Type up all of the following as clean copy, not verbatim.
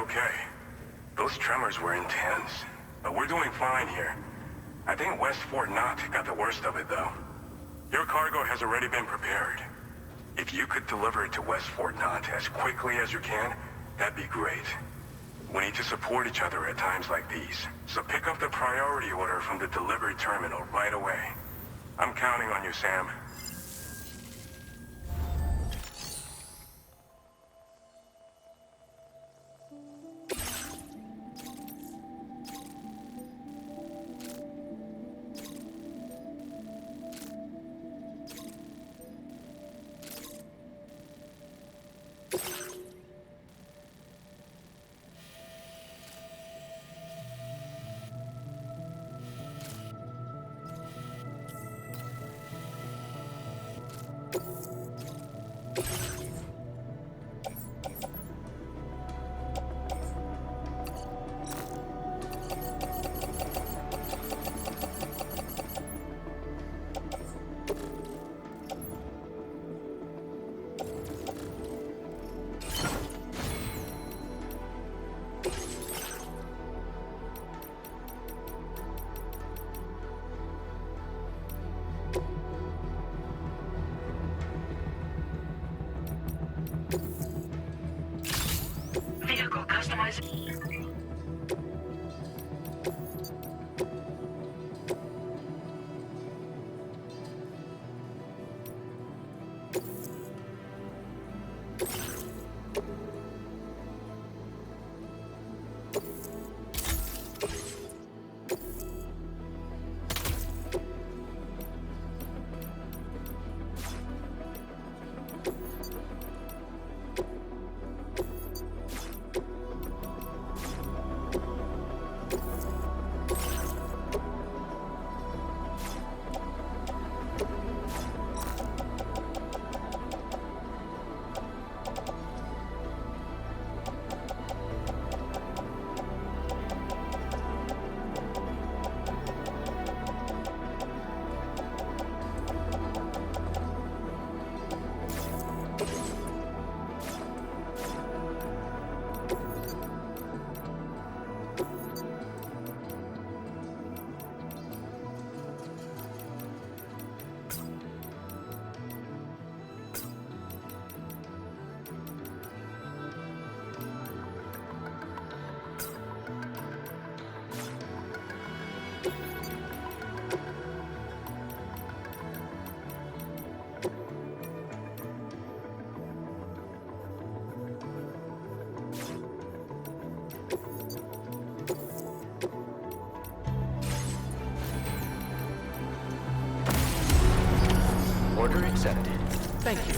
okay. Those tremors were intense, but we're doing fine here. I think West Fort Knott got the worst of it, though. Your cargo has already been prepared. If you could deliver it to West Fort Knott as quickly as you can, that'd be great. We need to support each other at times like these, so pick up the priority order from the delivery terminal right away. I'm counting on you, Sam. Vehicle customization. Order accepted. Thank you.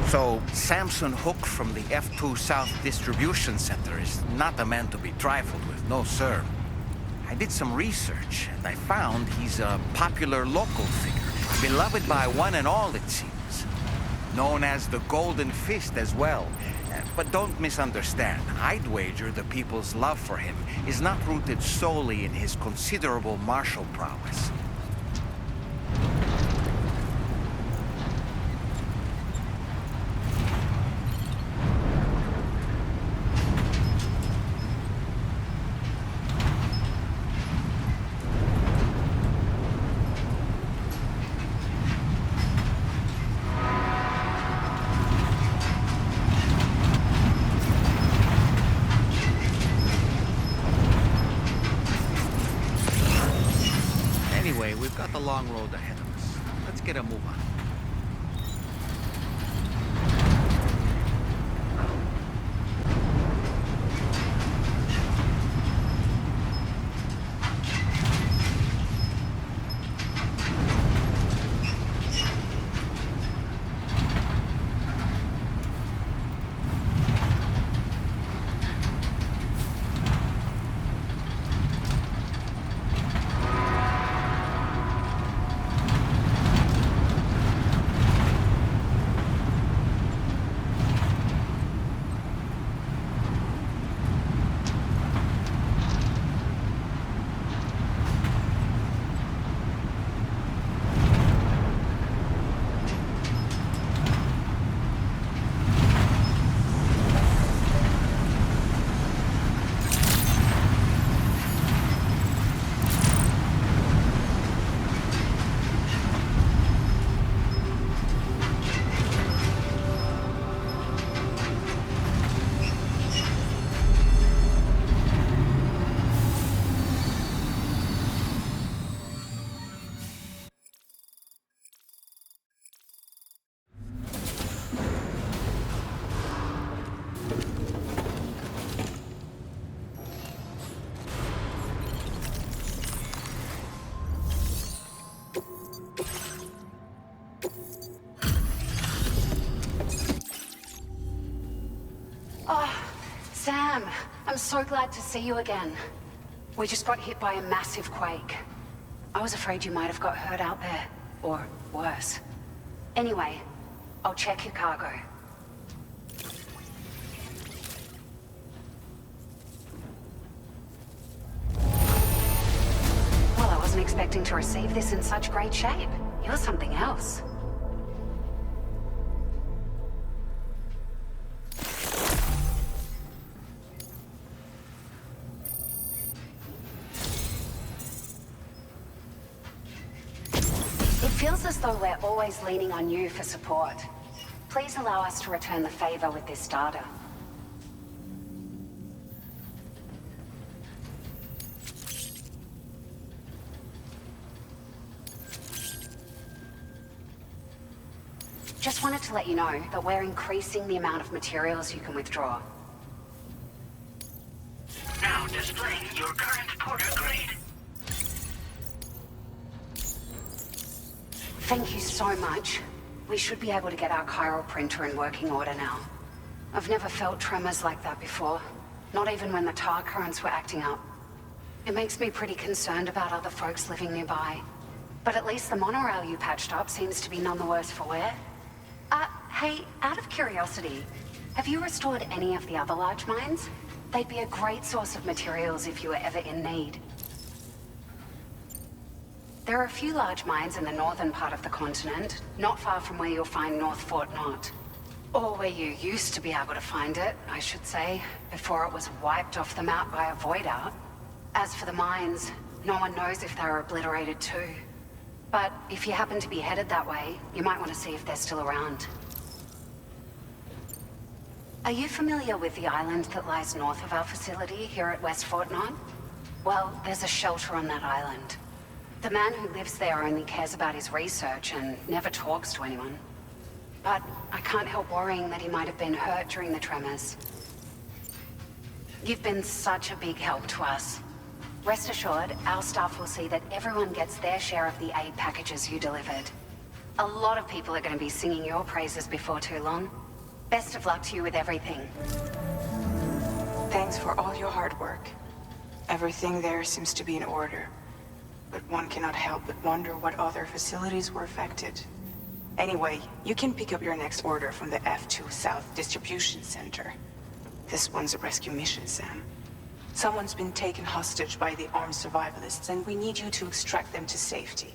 So, Samson Hook from the F2 South Distribution Center is not a man to be trifled with, no sir. I did some research, and I found he's a popular local figure, beloved by one and all, it seems. Known as the Golden Fist as well. But don't misunderstand. I'd wager the people's love for him is not rooted solely in his considerable martial prowess. Anyway, we've got the long road ahead of us. Let's get a move on. Sam, I'm so glad to see you again. We just got hit by a massive quake. I was afraid you might have got hurt out there, or worse. Anyway, I'll check your cargo. Well, I wasn't expecting to receive this in such great shape. You're something else. It feels as though we're always leaning on you for support. Please allow us to return the favor with this data. Just wanted to let you know that we're increasing the amount of materials you can withdraw. Now displaying your current porter grade. Thank you so much. We should be able to get our chiral printer in working order now. I've never felt tremors like that before, not even when the tar currents were acting up. It makes me pretty concerned about other folks living nearby. But at least the monorail you patched up seems to be none the worse for wear. Hey, out of curiosity, have you restored any of the other large mines? They'd be a great source of materials if you were ever in need. There are a few large mines in the northern part of the continent, not far from where you'll find North Fort Knot. Or where you used to be able to find it, I should say, before it was wiped off the map by a void out. As for the mines, no one knows if they were obliterated too. But if you happen to be headed that way, you might want to see if they're still around. Are you familiar with the island that lies north of our facility here at West Fort Knot? Well, there's a shelter on that island. The man who lives there only cares about his research and never talks to anyone. But I can't help worrying that he might have been hurt during the tremors. You've been such a big help to us. Rest assured, our staff will see that everyone gets their share of the aid packages you delivered. A lot of people are going to be singing your praises before too long. Best of luck to you with everything. Thanks for all your hard work. Everything there seems to be in order. But one cannot help but wonder what other facilities were affected. Anyway, you can pick up your next order from the F2 South Distribution Center. This one's a rescue mission, Sam. Someone's been taken hostage by the armed survivalists, and we need you to extract them to safety.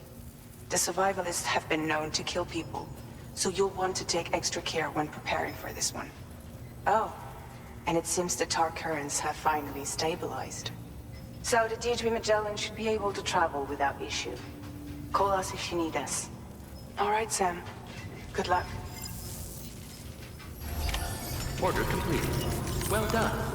The survivalists have been known to kill people, so you'll want to take extra care when preparing for this one. Oh, and it seems the tar currents have finally stabilized. So the D3 Magellan should be able to travel without issue. Call us if you need us. All right, Sam. Good luck. Order completed. Well done.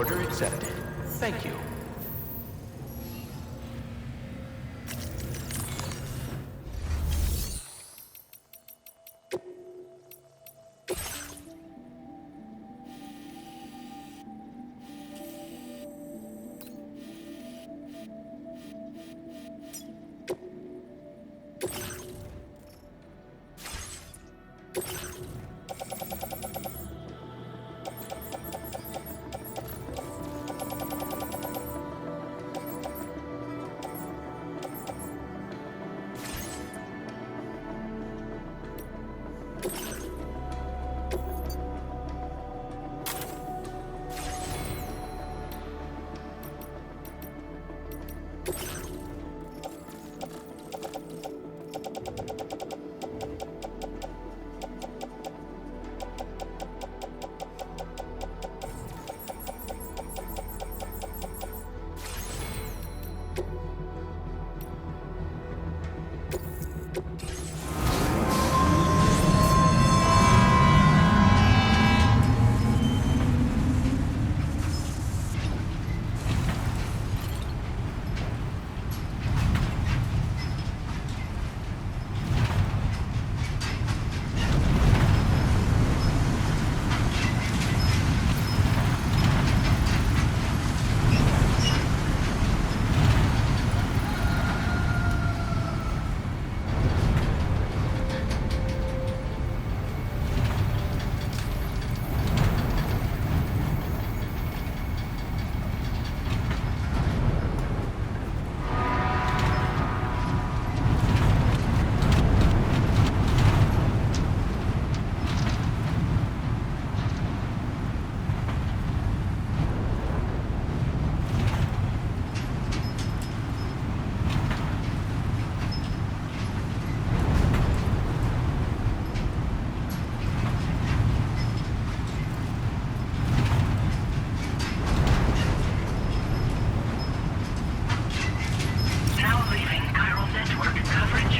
Order accepted. Thank you. Now leaving chiral network coverage.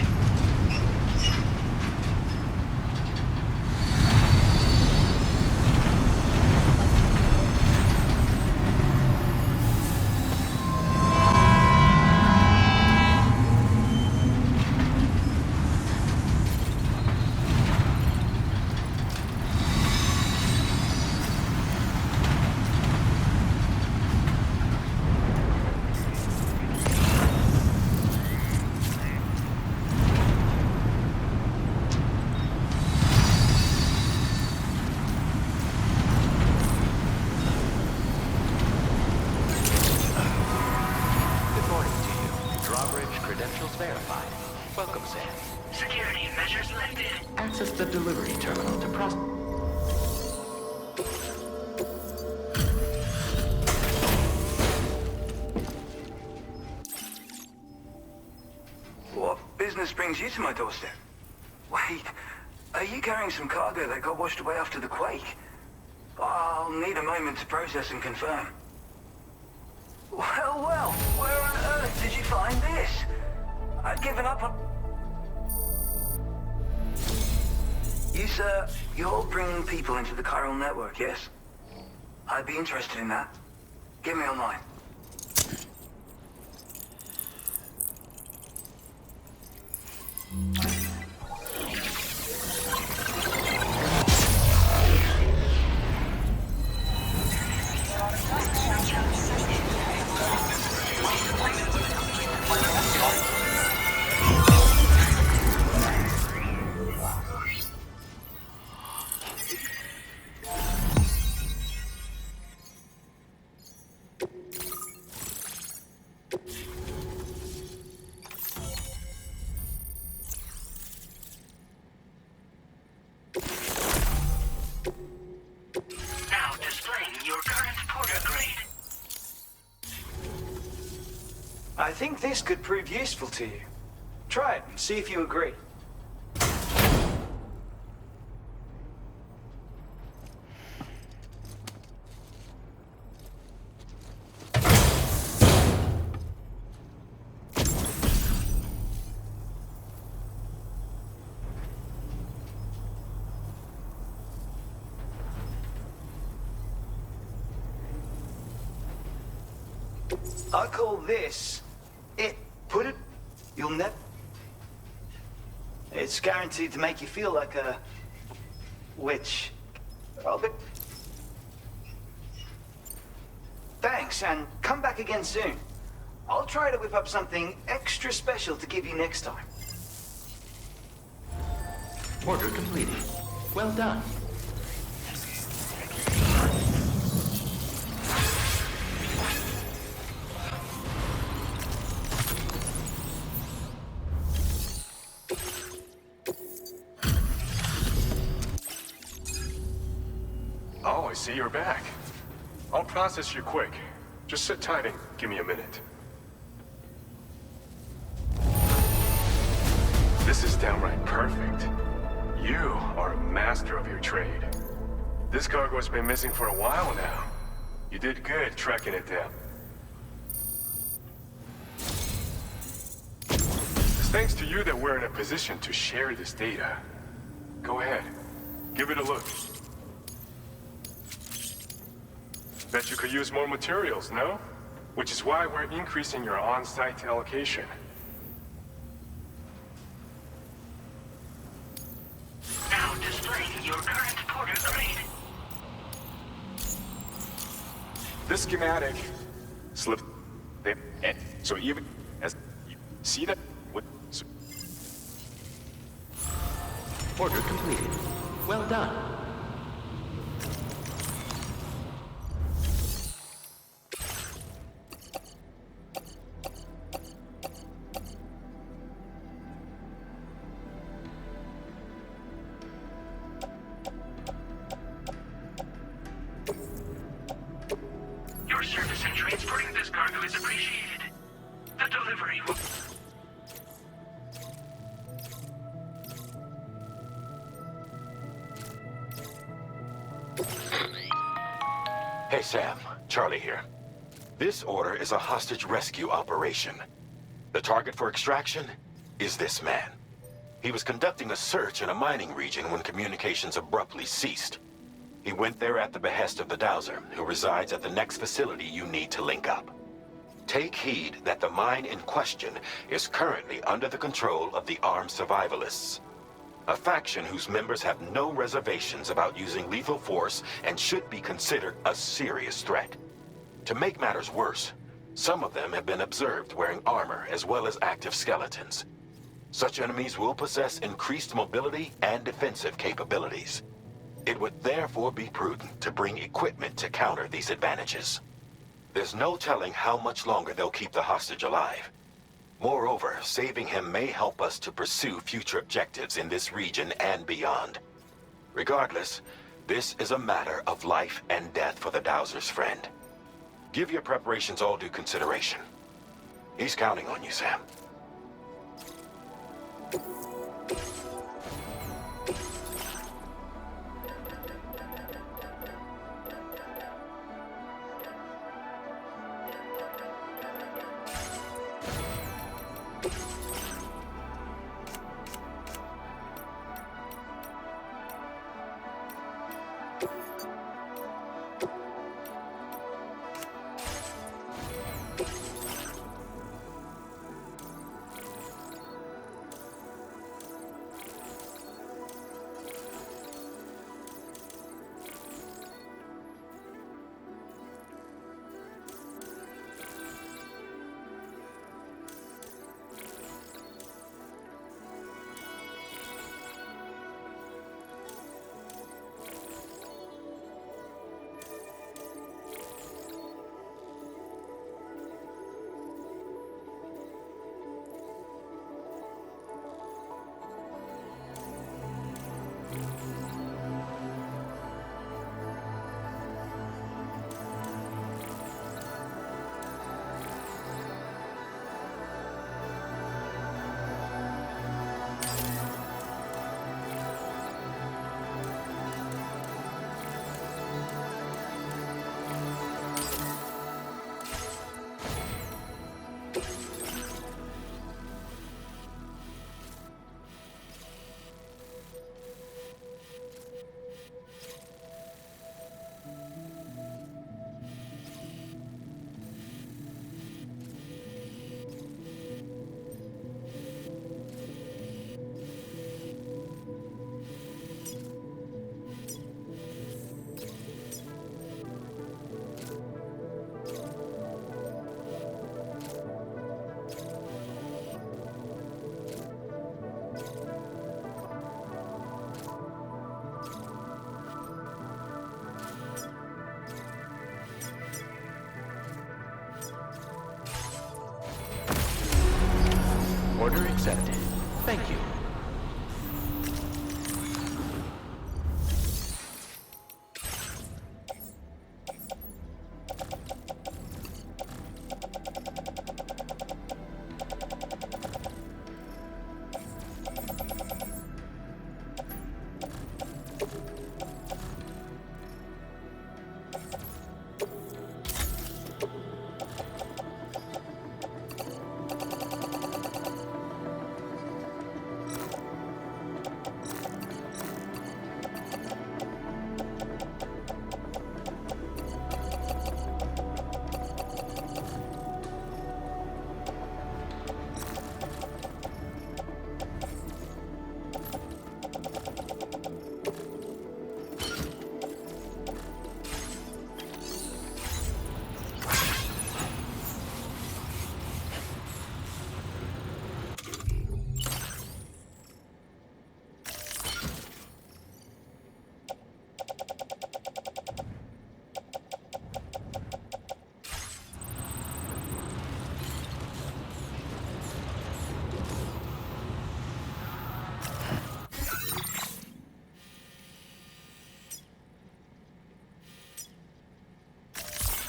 Good morning to you. Drawbridge credentials verified. Welcome, Sam. Security measures lifted. Access the delivery terminal to process. What business brings you to my doorstep? Wait, are you carrying some cargo that got washed away after the quake? I'll need a moment to process and confirm. Well, where on earth did you find this? I'd given up on... You, sir, you're bringing people into the chiral network, yes? I'd be interested in that. Get me online. Now displaying your current porter grade. I think this could prove useful to you. Try it and see if you agree. I call this it. Put it. You'll never. It's guaranteed to make you feel like a witch. Robert. Thanks, and come back again soon. I'll try to whip up something extra special to give you next time. Order completed. Well done. Oh, I see you're back. I'll process you quick. Just sit tight and give me a minute. This is downright perfect. You are a master of your trade. This cargo has been missing for a while now. You did good tracking it down. It's thanks to you that we're in a position to share this data. Go ahead, give it a look. Bet you could use more materials, no? Which is why we're increasing your on-site allocation. Now displaying your current porter grade. This schematic slipped there, so even as you see that Order completed. Well done. Your service in transporting this cargo is appreciated. The delivery will... Hey Sam, Charlie here. This order is a hostage rescue operation. The target for extraction is this man. He was conducting a search in a mining region when communications abruptly ceased. He went there at the behest of the Dowser, who resides at the next facility you need to link up. Take heed that the mine in question is currently under the control of the armed survivalists, a faction whose members have no reservations about using lethal force and should be considered a serious threat. To make matters worse, some of them have been observed wearing armor as well as active skeletons. Such enemies will possess increased mobility and defensive capabilities. It would therefore be prudent to bring equipment to counter these advantages. There's no telling how much longer they'll keep the hostage alive. Moreover, saving him may help us to pursue future objectives in this region and beyond. Regardless, this is a matter of life and death for the Dowser's friend. Give your preparations all due consideration. He's counting on you, Sam. Order accepted. Thank you.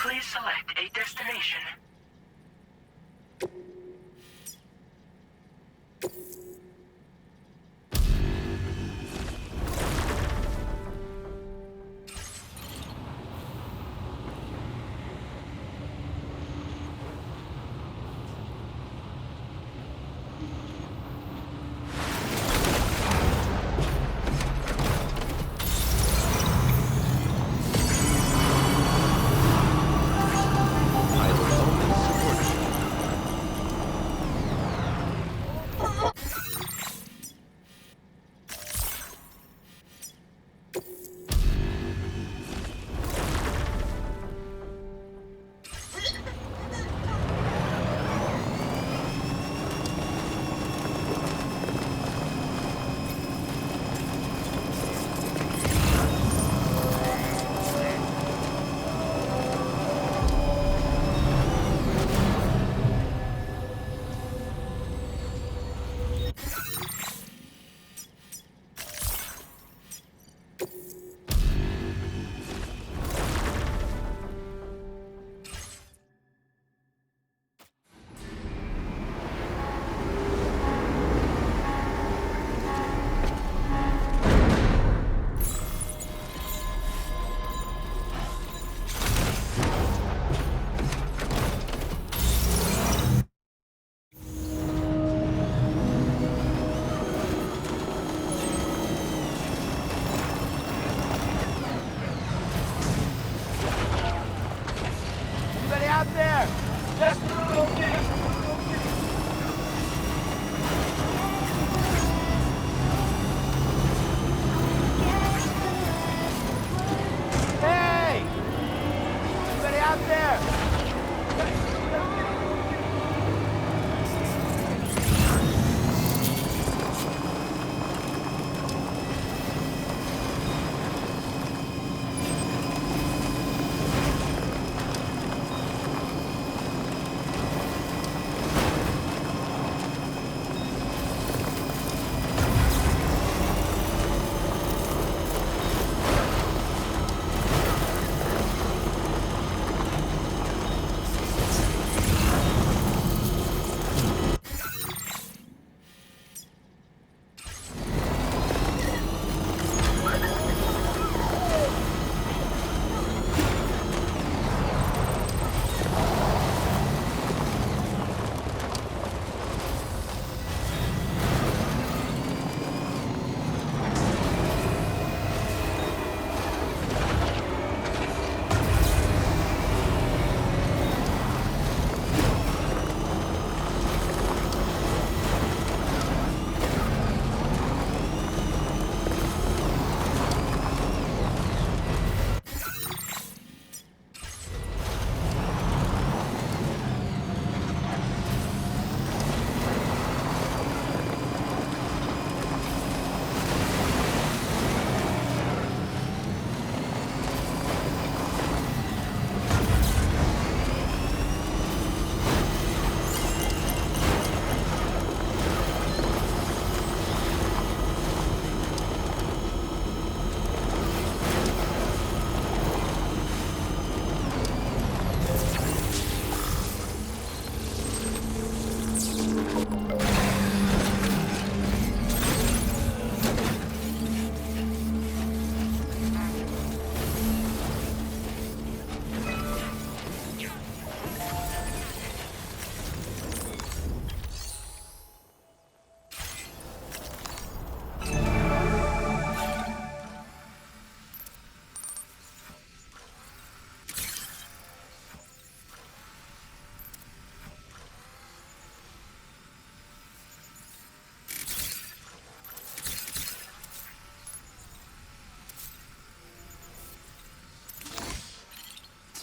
Please select a destination. I will only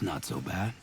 That's not so bad.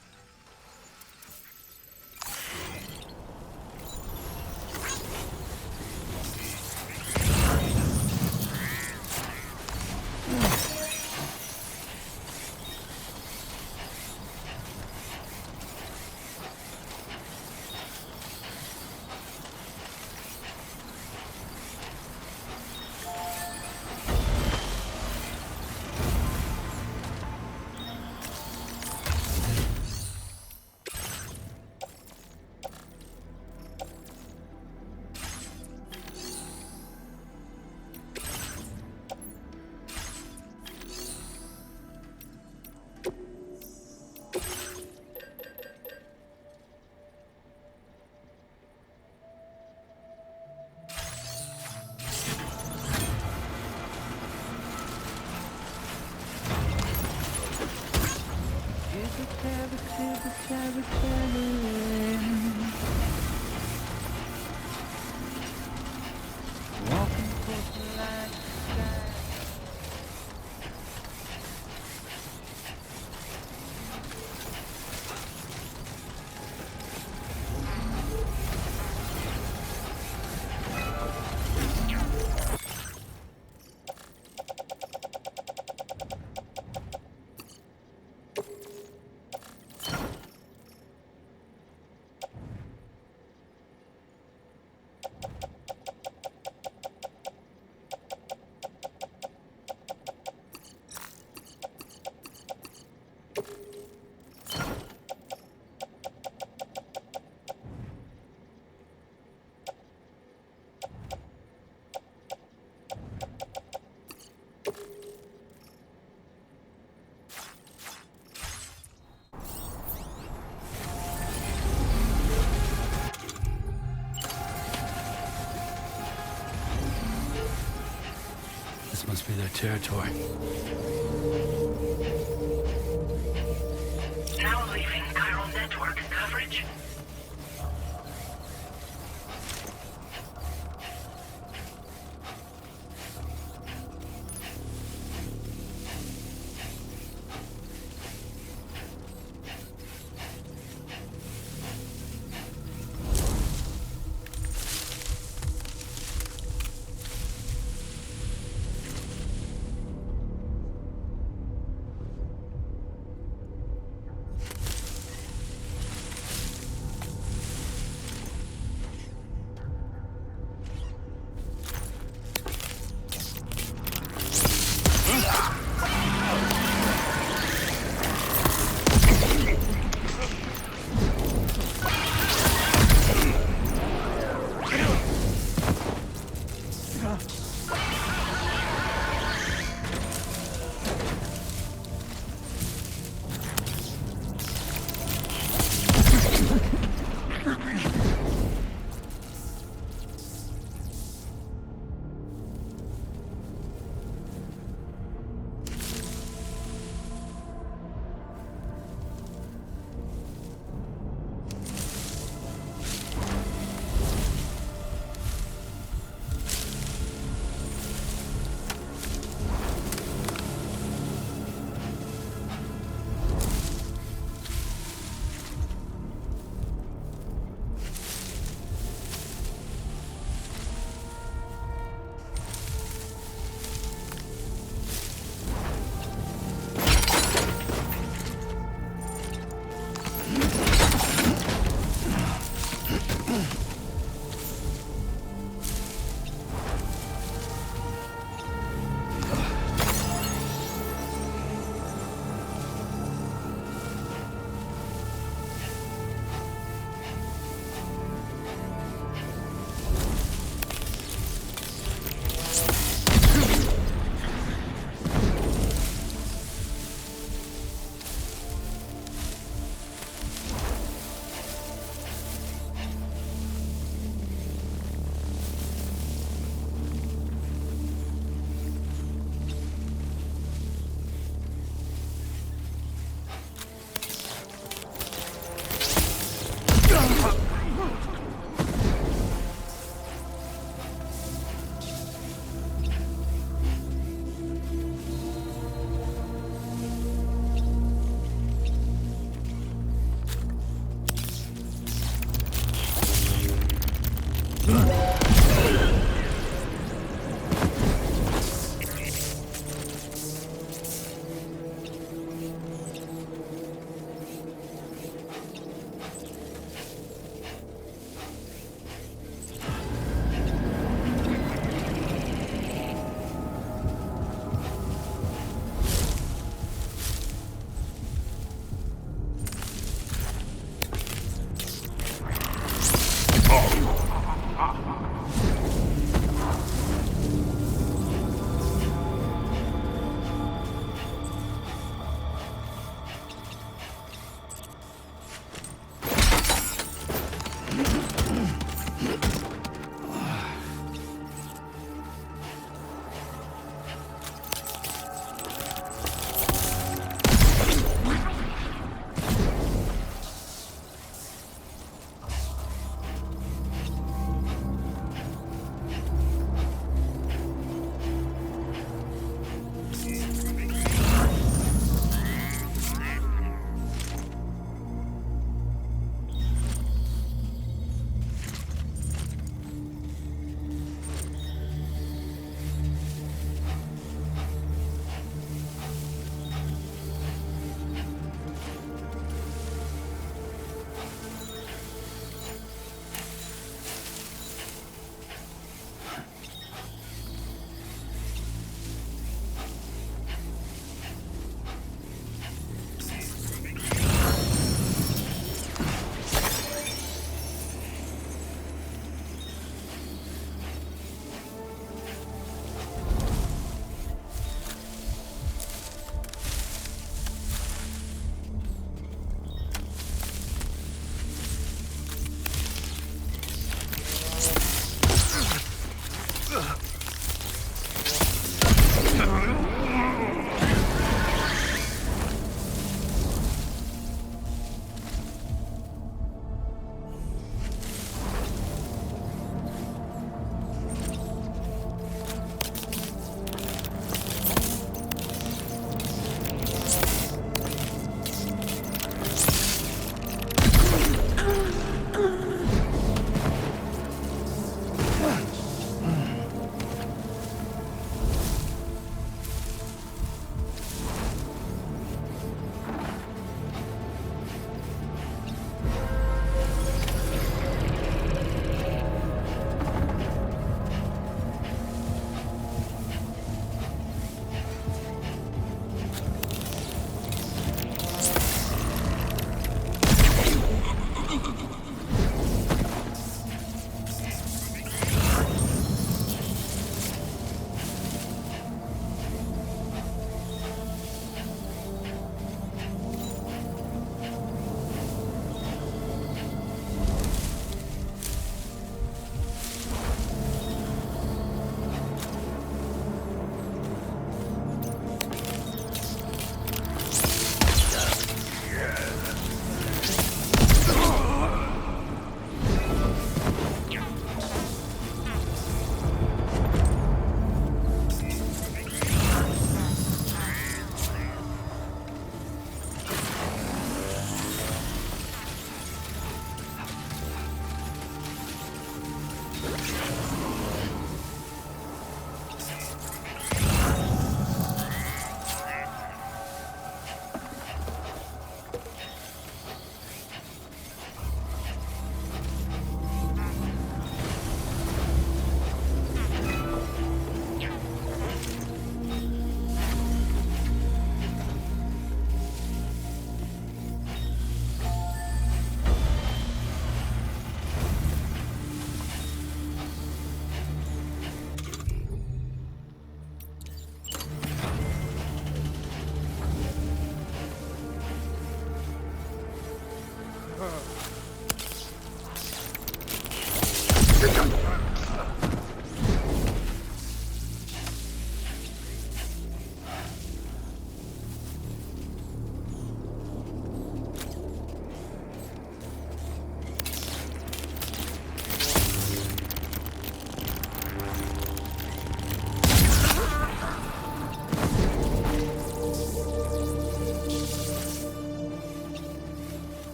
This must be their territory. Now leaving chiral network coverage.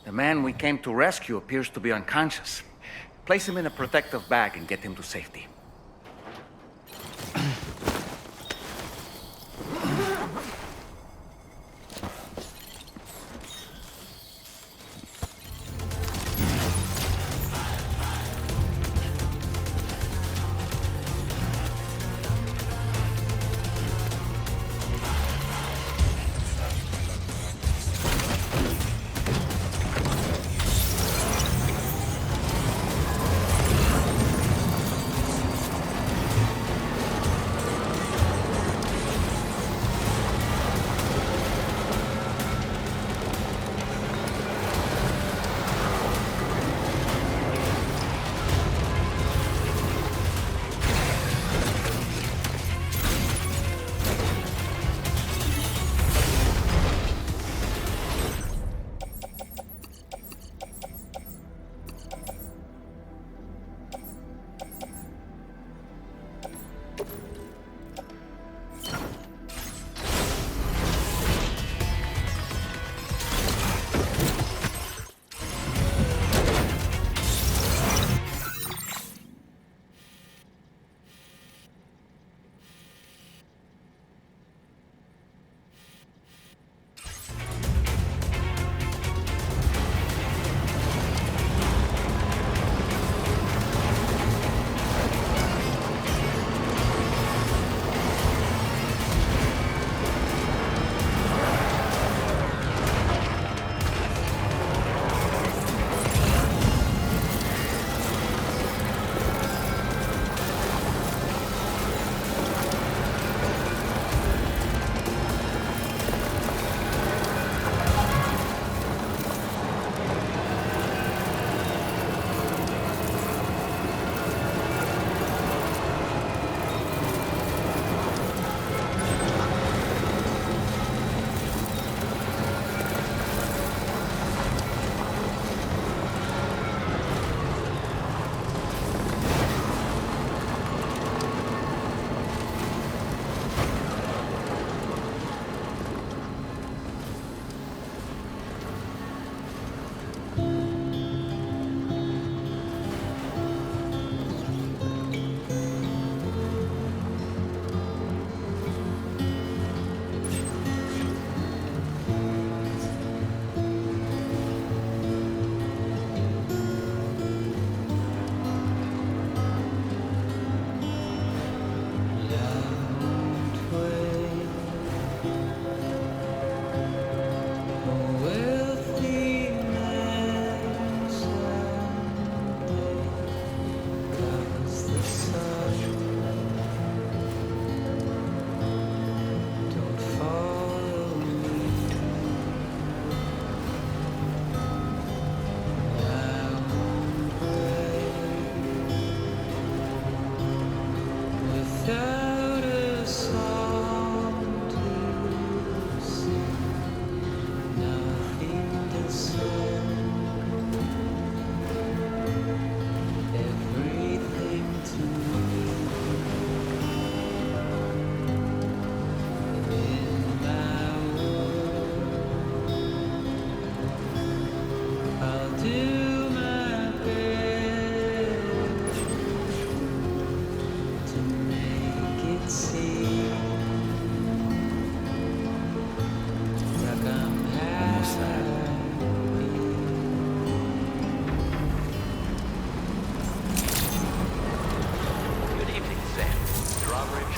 The man we came to rescue appears to be unconscious. Place him in a protective bag and get him to safety.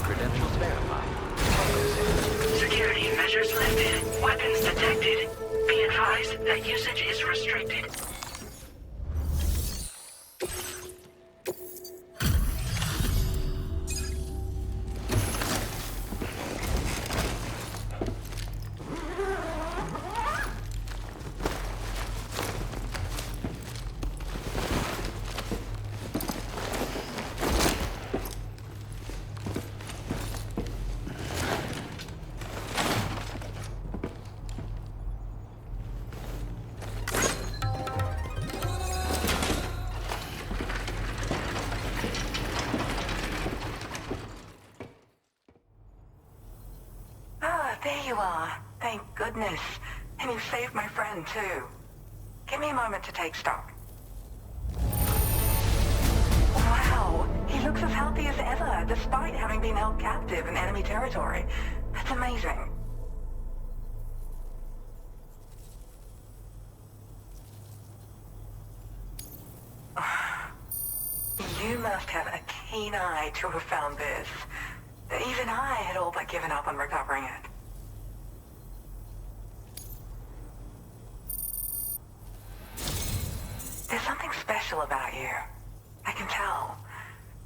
Credentials verified. Seizures lifted. Weapons detected. Be advised that usage is restricted. There you are. Thank goodness. And you saved my friend, too. Give me a moment to take stock. Wow, he looks as healthy as ever, despite having been held captive in enemy territory. That's amazing. You must have a keen eye to have found this. Even I had all but given up on recovering it. There's something special about you. I can tell.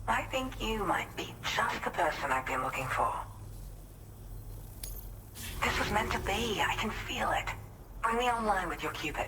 I think you might be just the person I've been looking for. This was meant to be. I can feel it. Bring me online with your Cupid.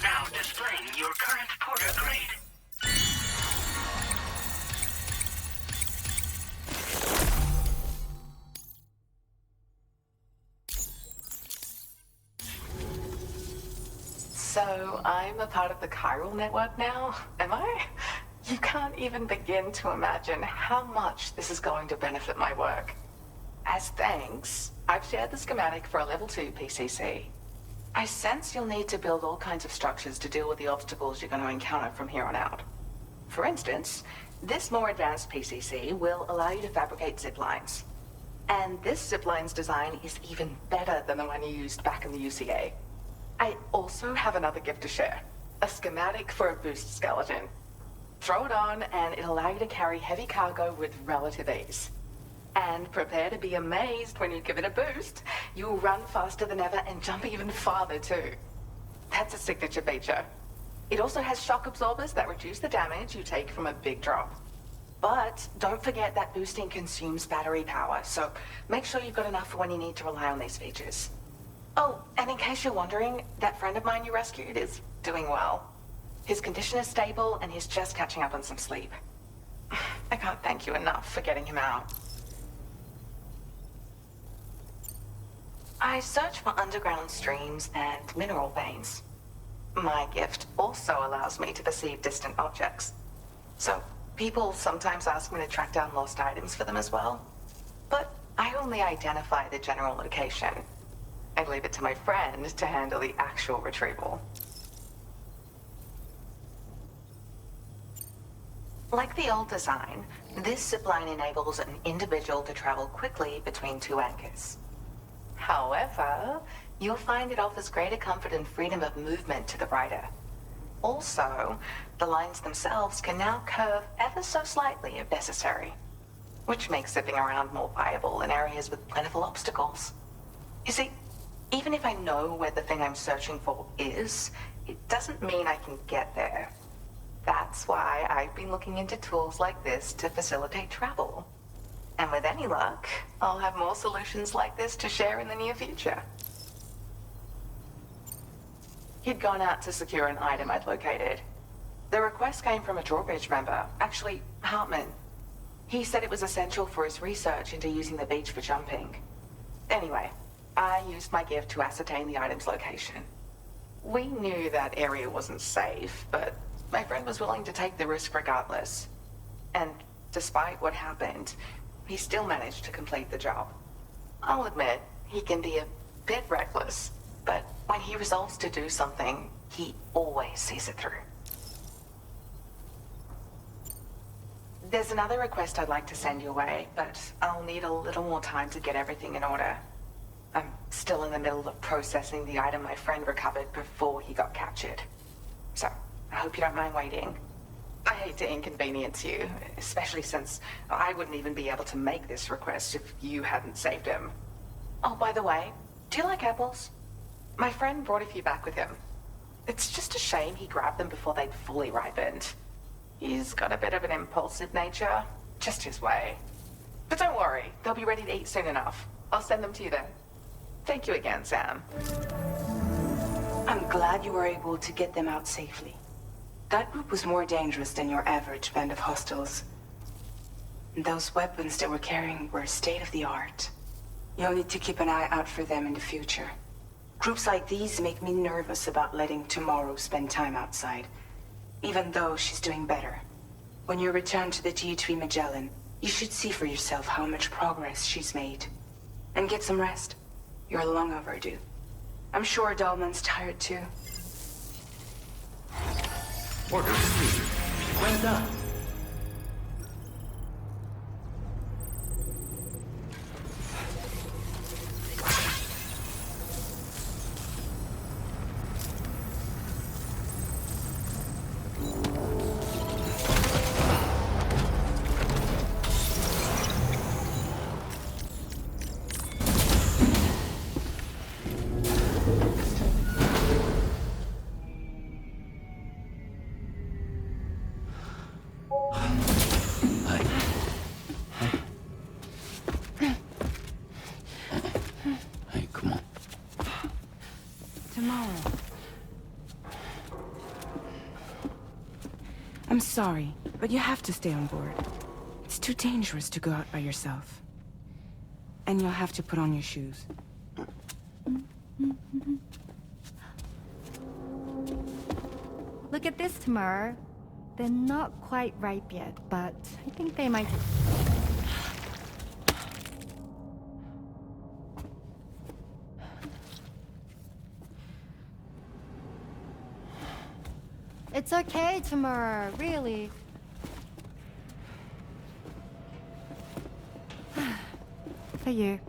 Now displaying your current porter grade. So, I'm a part of the chiral network now, am I? You can't even begin to imagine how much this is going to benefit my work. As thanks, I've shared the schematic for a level 2 PCC. I sense you'll need to build all kinds of structures to deal with the obstacles you're going to encounter from here on out. For instance, this more advanced PCC will allow you to fabricate zip lines. And this zip line's design is even better than the one you used back in the UCA. I also have another gift to share. A schematic for a boost skeleton. Throw it on and it'll allow you to carry heavy cargo with relative ease. And prepare to be amazed when you give it a boost. You'll run faster than ever and jump even farther too. That's a signature feature. It also has shock absorbers that reduce the damage you take from a big drop. But don't forget that boosting consumes battery power, so make sure you've got enough for when you need to rely on these features. Oh, and in case you're wondering, that friend of mine you rescued is doing well. His condition is stable and he's just catching up on some sleep. I can't thank you enough for getting him out. I search for underground streams and mineral veins. My gift also allows me to perceive distant objects. So, people sometimes ask me to track down lost items for them as well. But I only identify the general location. I leave it to my friend to handle the actual retrieval. Like the old design, this zipline enables an individual to travel quickly between two anchors. However, you'll find it offers greater comfort and freedom of movement to the rider. Also, the lines themselves can now curve ever so slightly if necessary, which makes zipping around more viable in areas with plentiful obstacles. You see, even if I know where the thing I'm searching for is, it doesn't mean I can get there. That's why I've been looking into tools like this to facilitate travel. And with any luck, I'll have more solutions like this to share in the near future. He'd gone out to secure an item I'd located. The request came from a drawbridge member, actually, Hartman. He said it was essential for his research into using the beach for jumping. Anyway, I used my gift to ascertain the item's location. We knew that area wasn't safe, but my friend was willing to take the risk regardless. And despite what happened, he still managed to complete the job. I'll admit, he can be a bit reckless, but when he resolves to do something, he always sees it through. There's another request I'd like to send your way, but I'll need a little more time to get everything in order. I'm still in the middle of processing the item my friend recovered before he got captured. So, I hope you don't mind waiting. I hate to inconvenience you, especially since I wouldn't even be able to make this request if you hadn't saved him. Oh, by the way, do you like apples? My friend brought a few back with him. It's just a shame he grabbed them before they'd fully ripened. He's got a bit of an impulsive nature, just his way. But don't worry, they'll be ready to eat soon enough. I'll send them to you then. Thank you again, Sam. I'm glad you were able to get them out safely. That group was more dangerous than your average band of hostiles. Those weapons they were carrying were state-of-the-art. You'll need to keep an eye out for them in the future. Groups like these make me nervous about letting Tomorrow spend time outside, even though she's doing better. When you return to the G3 Magellan, you should see for yourself how much progress she's made. And get some rest. You're long overdue. I'm sure Dahlman's tired too. Order received. Well done. I'm sorry, but you have to stay on board. It's too dangerous to go out by yourself. And you'll have to put on your shoes. Look at this, Tamar. They're not quite ripe yet, but I think they might... It's okay, Tamara, really. For you.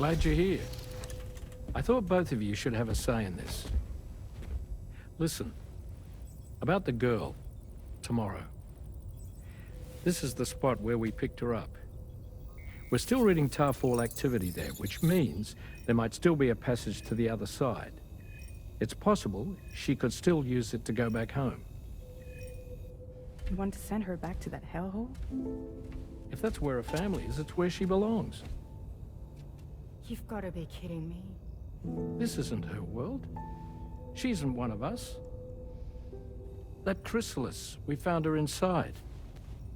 Glad you're here. I thought both of you should have a say in this. Listen, about the girl, tomorrow. This is the spot where we picked her up. We're still reading Tarfall activity there, which means there might still be a passage to the other side. It's possible she could still use it to go back home. You want to send her back to that hellhole? If that's where her family is, it's where she belongs. You've got to be kidding me. This isn't her world. She isn't one of us. That chrysalis, we found her inside.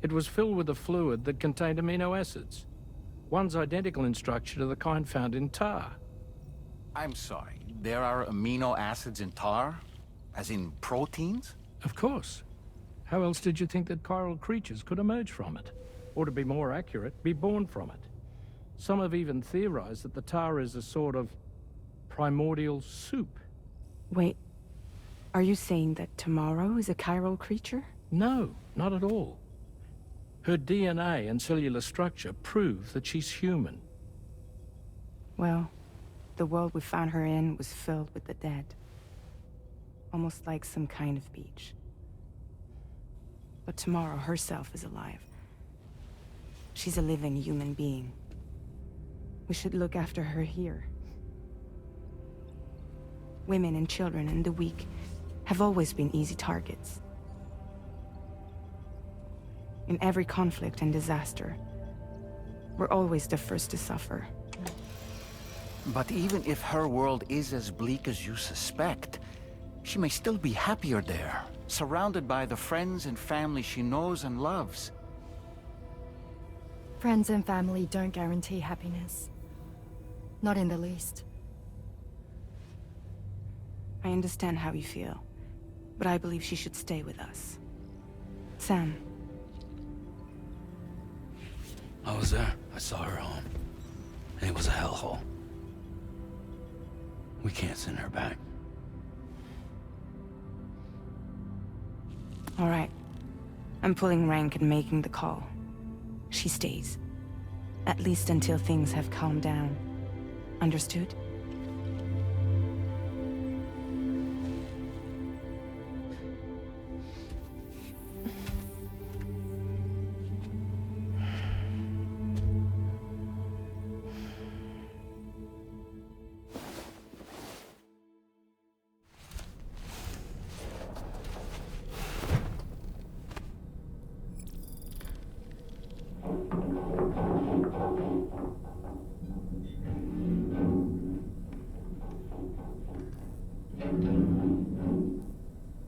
It was filled with a fluid that contained amino acids. One's identical in structure to the kind found in tar. I'm sorry, there are amino acids in tar? As in proteins? Of course. How else did you think that chiral creatures could emerge from it? Or to be more accurate, be born from it? Some have even theorized that the tar is a sort of primordial soup. Wait, are you saying that Tomorrow is a chiral creature? No, not at all. Her DNA and cellular structure prove that she's human. Well, the world we found her in was filled with the dead. Almost like some kind of beach. But Tomorrow herself is alive. She's a living human being. We should look after her here. Women and children and the weak have always been easy targets. In every conflict and disaster, we're always the first to suffer. But even if her world is as bleak as you suspect, she may still be happier there, surrounded by the friends and family she knows and loves. Friends and family don't guarantee happiness. Not in the least. I understand how you feel, but I believe she should stay with us. Sam. I was there. I saw her home. And it was a hellhole. We can't send her back. All right. I'm pulling rank and making the call. She stays. At least until things have calmed down. Understood?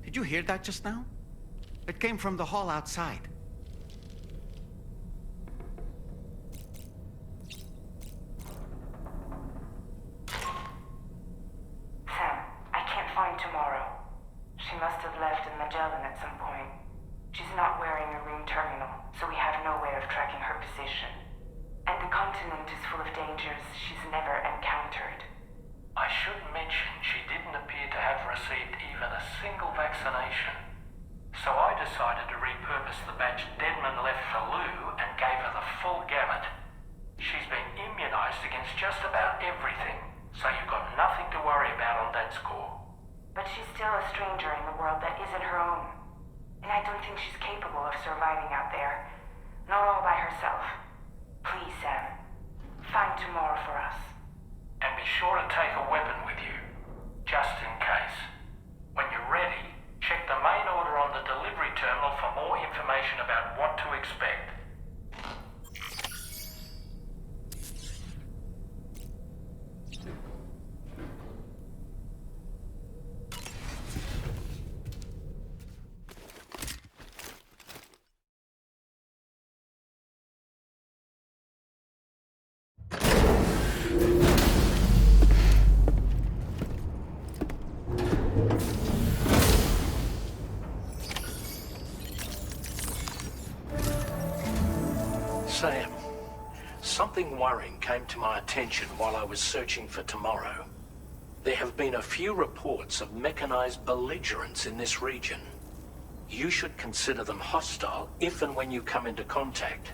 Did you hear that just now? It came from the hall outside. Sam, I can't find Tomorrow. She must have left in Magellan at some point. She's not wearing a room terminal, so we have no way of tracking her position. And the continent is full of dangers she's never encountered. I should mention she didn't appear to have received even a single vaccination. So I decided to repurpose the batch Deadman left for Lou and gave her the full gamut. She's been immunized against just about everything, so you've got nothing to worry about on that score. But she's still a stranger in the world that isn't her own. And I don't think she's capable of surviving out there. Not all by herself. Please, Sam. Find Tomorrow for us. And be sure to take a weapon with you, just in case. When you're ready, check the main order on the delivery terminal for more information about what to expect. Sam, something worrying came to my attention while I was searching for Tomorrow. There have been a few reports of mechanized belligerents in this region. You should consider them hostile if and when you come into contact.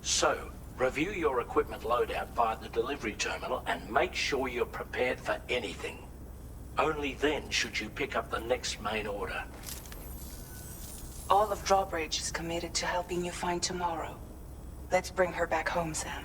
So, Review your equipment loadout via the delivery terminal and make sure you're prepared for anything. Only then should you pick up the next main order. All of Drawbridge is committed to helping you find tomorrow. Let's bring her back home, Sam.